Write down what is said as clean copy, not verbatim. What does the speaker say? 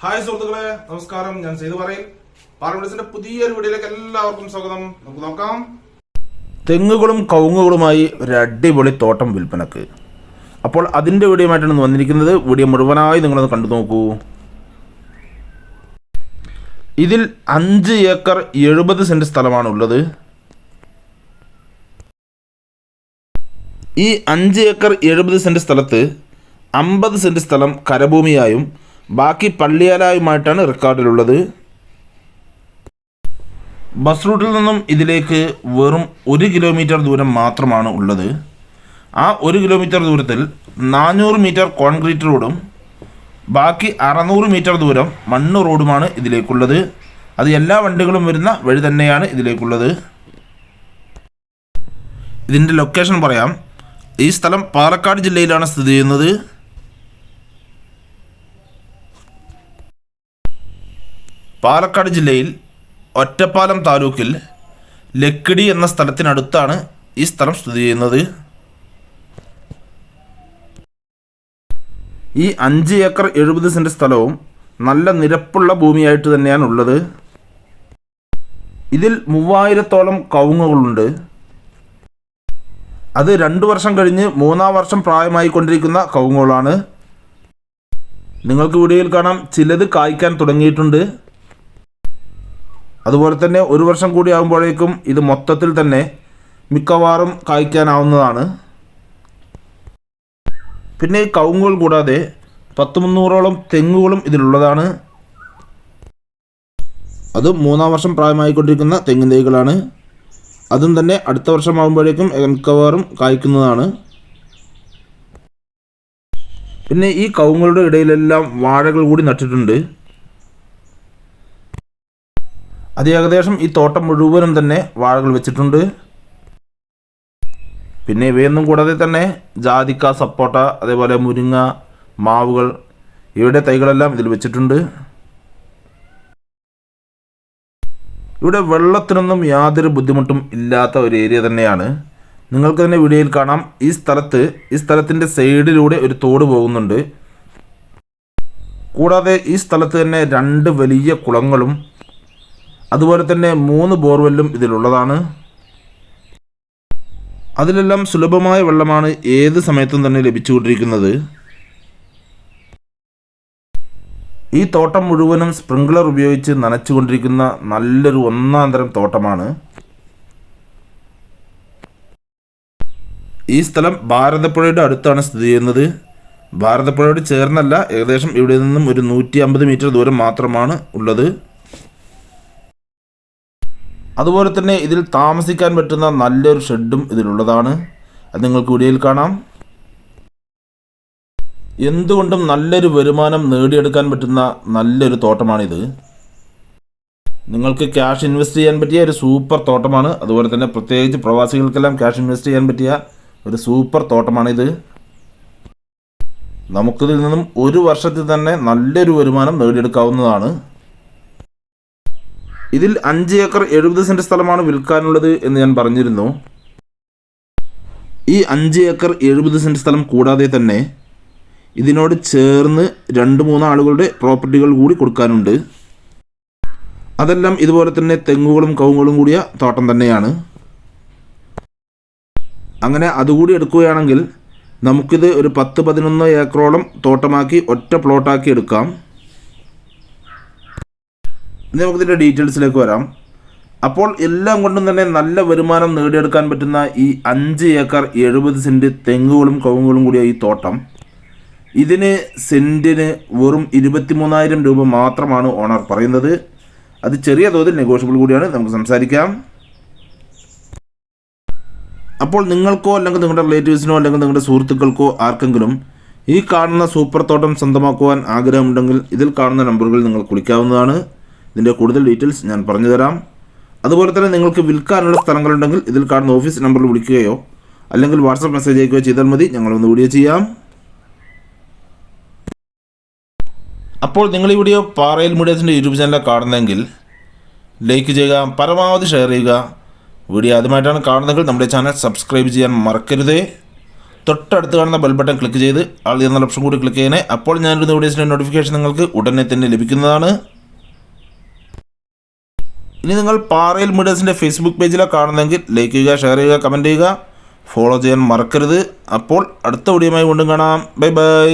Hi സുഹൃത്തുക്കളെ, നമസ്കാരം. ഞാൻ ചെയ്തു പറയിൽ പാർലമെന്റിന്റെ പുതിയൊരു വീഡിയോയിലേക്ക് എല്ലാവർക്കും സ്വാഗതം. നമുക്ക് നോക്കാം. തെങ്ങുകളും കവുങ്ങുകളുമായി ഒരു അടിപൊളി തോട്ടം വിൽപ്പനക്ക്. അപ്പോൾ അതിൻ്റെ വീഡിയോയുമായിട്ടാണ് വന്നിരിക്കുന്നത്. വീഡിയോ മുഴുവനായി നിങ്ങളൊന്ന് കണ്ടു നോക്കൂ. ഇതിൽ 5 ഏക്കർ 70 സെൻറ്റ് സ്ഥലമാണ് ഉള്ളത്. ഈ 5 ഏക്കർ 70 സെൻറ്റ് സ്ഥലത്ത് 50 സെൻറ്റ് സ്ഥലം കരഭൂമിയായും ബാക്കി പള്ളിയാലായുമായിട്ടാണ് റെക്കോർഡിലുള്ളത്. ബസ് റൂട്ടിൽ നിന്നും ഇതിലേക്ക് വെറും 1 കിലോമീറ്റർ ദൂരം മാത്രമാണ് ഉള്ളത്. ആ 1 കിലോമീറ്റർ ദൂരത്തിൽ 400 മീറ്റർ കോൺക്രീറ്റ് റോഡും ബാക്കി 600 മീറ്റർ ദൂരം മണ്ണ് റോഡുമാണ് ഇതിലേക്കുള്ളത്. അത് എല്ലാ വണ്ടികളും വരുന്ന വഴി തന്നെയാണ് ഇതിലേക്കുള്ളത്. ഇതിൻ്റെ ലൊക്കേഷൻ പറയാം. ഈ സ്ഥലം പാലക്കാട് ജില്ലയിലാണ് സ്ഥിതി ചെയ്യുന്നത്. പാലക്കാട് ജില്ലയിൽ ഒറ്റപ്പാലം താലൂക്കിൽ ലക്കിടി എന്ന സ്ഥലത്തിനടുത്താണ് ഈ സ്ഥലം സ്ഥിതി ചെയ്യുന്നത്. ഈ 5 ഏക്കർ 70 സെൻറ്റ് സ്ഥലവും നല്ല നിരപ്പുള്ള ഭൂമിയായിട്ട് തന്നെയാണ് ഉള്ളത്. ഇതിൽ 3000-ഓളം കവുങ്ങുകളുണ്ട്. അത് 2 വർഷം കഴിഞ്ഞ് 3-ാം വർഷം പ്രായമായിക്കൊണ്ടിരിക്കുന്ന കവുങ്ങുകളാണ്. നിങ്ങൾക്ക് വീഡിയോയിൽ കാണാം, ചിലത് കായ്ക്കാൻ തുടങ്ങിയിട്ടുണ്ട്. അതുപോലെ തന്നെ 1 വർഷം കൂടി ആകുമ്പോഴേക്കും ഇത് മൊത്തത്തിൽ തന്നെ മിക്കവാറും കായ്ക്കാനാവുന്നതാണ്. പിന്നെ ഈ കവുങ്ങുകൾ കൂടാതെ 100-300ഓളം തെങ്ങുകളും ഇതിലുള്ളതാണ്. അത് 3-ാം വർഷം പ്രായമായിക്കൊണ്ടിരിക്കുന്ന തെങ്ങിൻ തൈകളാണ്. അതും തന്നെ അടുത്ത വർഷമാകുമ്പോഴേക്കും മിക്കവാറും കായ്ക്കുന്നതാണ്. പിന്നെ ഈ കവുങ്ങുകളുടെ ഇടയിലെല്ലാം വാഴകൾ കൂടി നട്ടിട്ടുണ്ട്. അത് ഏകദേശം ഈ തോട്ടം മുഴുവനും തന്നെ വാഴകൾ വെച്ചിട്ടുണ്ട്. പിന്നെ ഇവയൊന്നും കൂടാതെ തന്നെ ജാതിക്ക, സപ്പോട്ട, അതേപോലെ മുരിങ്ങ, മാവുകൾ, ഇവയുടെ തൈകളെല്ലാം ഇതിൽ വെച്ചിട്ടുണ്ട്. ഇവിടെ വെള്ളത്തിനൊന്നും യാതൊരു ബുദ്ധിമുട്ടും ഇല്ലാത്ത ഒരു ഏരിയ തന്നെയാണ്. നിങ്ങൾക്ക് തന്നെ വീഡിയോയിൽ കാണാം. ഈ സ്ഥലത്തിൻ്റെ സൈഡിലൂടെ ഒരു തോട് പോകുന്നുണ്ട്. കൂടാതെ ഈ സ്ഥലത്ത് തന്നെ 2 വലിയ കുളങ്ങളും അതുപോലെ തന്നെ 3 ബോർവെല്ലും ഇതിലുള്ളതാണ്. അതിലെല്ലാം സുലഭമായ വെള്ളമാണ് ഏത് സമയത്തും തന്നെ ലഭിച്ചുകൊണ്ടിരിക്കുന്നത്. ഈ തോട്ടം മുഴുവനും സ്പ്രിംഗ്ലർ ഉപയോഗിച്ച് നനച്ചുകൊണ്ടിരിക്കുന്ന നല്ലൊരു ഒന്നാം തരം തോട്ടമാണ്. ഈ സ്ഥലം ഭാരതപ്പുഴയുടെ അടുത്താണ് സ്ഥിതി ചെയ്യുന്നത്. ഭാരതപ്പുഴയോട് ചേർന്നല്ല, ഏകദേശം ഇവിടെ നിന്നും ഒരു 150 മീറ്റർ ദൂരം മാത്രമാണ് ഉള്ളത്. അതുപോലെ തന്നെ ഇതിൽ താമസിക്കാൻ പറ്റുന്ന നല്ലൊരു ഷെഡും ഇതിലുള്ളതാണ്. അത് നിങ്ങൾക്ക് വീഡിയോയിൽ കാണാം. എന്തുകൊണ്ടും നല്ലൊരു വരുമാനം നേടിയെടുക്കാൻ പറ്റുന്ന നല്ലൊരു തോട്ടമാണിത്. നിങ്ങൾക്ക് ക്യാഷ് ഇൻവെസ്റ്റ് ചെയ്യാൻ പറ്റിയ ഒരു സൂപ്പർ തോട്ടമാണ്. അതുപോലെ തന്നെ പ്രത്യേകിച്ച് പ്രവാസികൾക്കെല്ലാം ക്യാഷ് ഇൻവെസ്റ്റ് ചെയ്യാൻ പറ്റിയ ഒരു സൂപ്പർ തോട്ടമാണിത്. നമുക്കിതിൽ നിന്നും 1 വർഷത്തിൽ തന്നെ നല്ലൊരു വരുമാനം നേടിയെടുക്കാവുന്നതാണ്. ഇതിൽ 5 ഏക്കർ 70 സെൻറ്റ് സ്ഥലമാണ് വിൽക്കാനുള്ളത് എന്ന് ഞാൻ പറഞ്ഞിരുന്നു. ഈ 5 ഏക്കർ 70 സെൻറ്റ് സ്ഥലം കൂടാതെ തന്നെ ഇതിനോട് ചേർന്ന് 2-3 ആളുകളുടെ പ്രോപ്പർട്ടികൾ കൂടി കൊടുക്കാനുണ്ട്. അതെല്ലാം ഇതുപോലെ തന്നെ തെങ്ങുകളും കവുങ്ങുകളും കൂടിയ തോട്ടം തന്നെയാണ്. അങ്ങനെ അതുകൂടി എടുക്കുകയാണെങ്കിൽ നമുക്കിത് ഒരു 10-11 ഏക്കറോളം തോട്ടമാക്കി ഒറ്റ പ്ലോട്ടാക്കി എടുക്കാം. ഇനി നമുക്കിതിൻ്റെ ഡീറ്റെയിൽസിലേക്ക് വരാം. അപ്പോൾ എല്ലാം കൊണ്ടും തന്നെ നല്ല വരുമാനം നേടിയെടുക്കാൻ പറ്റുന്ന ഈ 5 ഏക്കർ 70 സെൻറ്റ് തെങ്ങുകളും കവുങ്ങുകളും കൂടിയ ഈ തോട്ടം, ഇതിന് സെൻറ്റിന് വെറും 23,000 രൂപ മാത്രമാണ് ഓണർ പറയുന്നത്. അത് ചെറിയ തോതിൽ നെഗോഷ്യബിൾ കൂടിയാണ്. നമുക്ക് സംസാരിക്കാം. അപ്പോൾ നിങ്ങൾക്കോ അല്ലെങ്കിൽ നിങ്ങളുടെ റിലേറ്റീവ്സിനോ അല്ലെങ്കിൽ നിങ്ങളുടെ സുഹൃത്തുക്കൾക്കോ ആർക്കെങ്കിലും ഈ കാണുന്ന സൂപ്പർ തോട്ടം സ്വന്തമാക്കുവാൻ ആഗ്രഹമുണ്ടെങ്കിൽ ഇതിൽ കാണുന്ന നമ്പറുകളിൽ നിങ്ങൾ വിളിക്കാവുന്നതാണ്. ഇതിൻ്റെ കൂടുതൽ ഡീറ്റെയിൽസ് ഞാൻ പറഞ്ഞു തരാം. അതുപോലെ തന്നെ നിങ്ങൾക്ക് വിൽക്കാനുള്ള സ്ഥലങ്ങളുണ്ടെങ്കിൽ ഇതിൽ കാണുന്ന ഓഫീസ് നമ്പറിൽ വിളിക്കുകയോ അല്ലെങ്കിൽ വാട്സപ്പ് മെസ്സേജ് അയക്കുകയോ ചെയ്താൽ മതി. ഞങ്ങളൊന്ന് വീഡിയോ ചെയ്യാം. അപ്പോൾ നിങ്ങൾ ഈ വീഡിയോ പാറയിൽ മീഡിയാസിൻ്റെ യൂട്യൂബ് ചാനലിൽ കാണുന്നതെങ്കിൽ ലൈക്ക് ചെയ്യുക, പരമാവധി ഷെയർ ചെയ്യുക. വീഡിയോ ആദ്യമായിട്ടാണ് കാണുന്നതെങ്കിൽ നമ്മുടെ ചാനൽ സബ്സ്ക്രൈബ് ചെയ്യാൻ മറക്കരുതേ. തൊട്ടടുത്ത് കാണുന്ന ബെൽ ബട്ടൺ ക്ലിക്ക് ചെയ്ത് ആൾ എന്ന ഓപ്ഷൻ കൂടി ക്ലിക്ക് ചെയ്യണേ. അപ്പോൾ ഞാനിടുന്ന വീഡിയോസിൻ്റെ നോട്ടിഫിക്കേഷൻ നിങ്ങൾക്ക് ഉടനെ തന്നെ ലഭിക്കുന്നതാണ്. ഇനി നിങ്ങൾ പാറയിൽ മീഡിയാസിൻ്റെ ഫേസ്ബുക്ക് പേജിലാണ് കാണുന്നതെങ്കിൽ ലൈക്ക് ചെയ്യുക, ഷെയർ ചെയ്യുക, കമൻറ്റ് ചെയ്യുക, ഫോളോ ചെയ്യാൻ മറക്കരുത്. അപ്പോൾ അടുത്ത വീഡിയോയുമായി വീണ്ടും കാണാം. Bye bye.